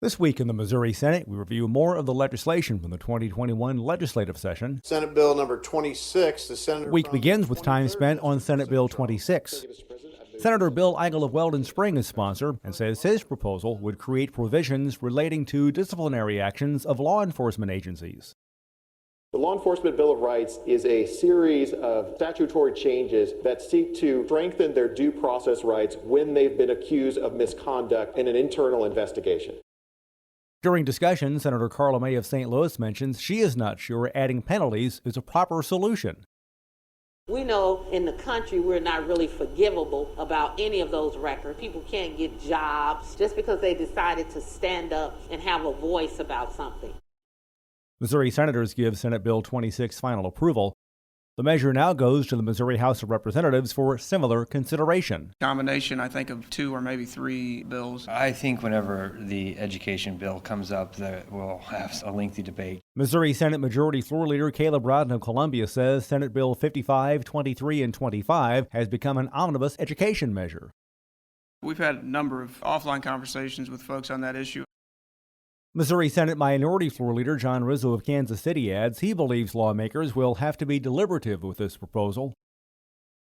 This week in the Missouri Senate, we review more of the legislation from the 2021 legislative session. Senate Bill number 26, the Senator. The week begins with time spent on Senate Bill 26. Senator Bill Eigel of Weldon Spring is sponsor and says his proposal would create provisions relating to disciplinary actions of law enforcement agencies. The Law Enforcement Bill of Rights is a series of statutory changes that seek to strengthen their due process rights when they've been accused of misconduct in an internal investigation. During discussion, Senator Karla May of St. Louis mentions she is not sure adding penalties is a proper solution. We know in the country we're not really forgivable about any of those records. People can't get jobs just because they decided to stand up and have a voice about something. Missouri senators give Senate Bill 26 final approval. The measure now goes to the Missouri House of Representatives for similar consideration. Combination, I think, of 2 or maybe 3 bills. I think whenever the education bill comes up, that we'll have a lengthy debate. Missouri Senate Majority Floor Leader Caleb Rowden of Columbia says Senate Bill 55, 23, and 25 has become an omnibus education measure. We've had a number of offline conversations with folks on that issue. Missouri Senate Minority Floor Leader John Rizzo of Kansas City adds he believes lawmakers will have to be deliberative with this proposal.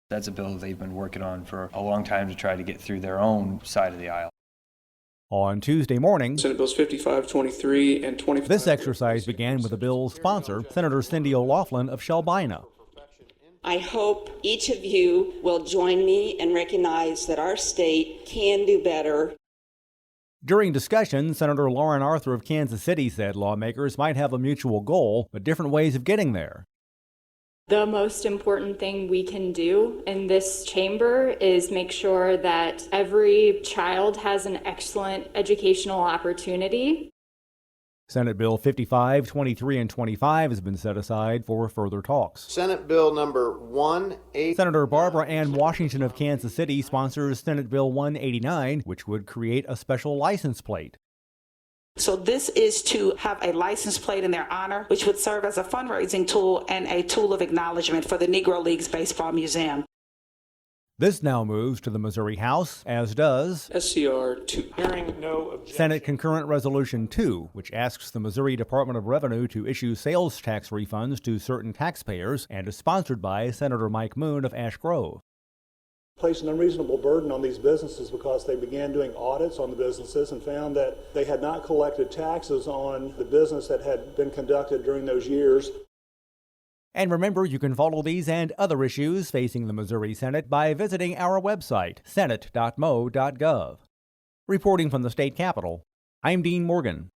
That's a bill they've been working on for a long time to try to get through their own side of the aisle. On Tuesday morning, Senate Bills 55, 23, and 25. This exercise began with the bill's sponsor, Senator Cindy O'Loughlin of Shelbina. I hope each of you will join me and recognize that our state can do better. During discussion, Senator Lauren Arthur of Kansas City said lawmakers might have a mutual goal, but different ways of getting there. The most important thing we can do in this chamber is make sure that every child has an excellent educational opportunity. Senate Bill 55, 23, and 25 has been set aside for further talks. Senate Bill number 180. Senator Barbara Ann Washington of Kansas City sponsors Senate Bill 189, which would create a special license plate. So this is to have a license plate in their honor, which would serve as a fundraising tool and a tool of acknowledgement for the Negro Leagues Baseball Museum. This now moves to the Missouri House, as does SCR 2. Hearing no objection. Senate Concurrent Resolution 2, which asks the Missouri Department of Revenue to issue sales tax refunds to certain taxpayers and is sponsored by Senator Mike Moon of Ash Grove. Placed an unreasonable burden on these businesses because they began doing audits on the businesses and found that they had not collected taxes on the business that had been conducted during those years. And remember, you can follow these and other issues facing the Missouri Senate by visiting our website, senate.mo.gov. Reporting from the state capitol, I'm Dean Morgan.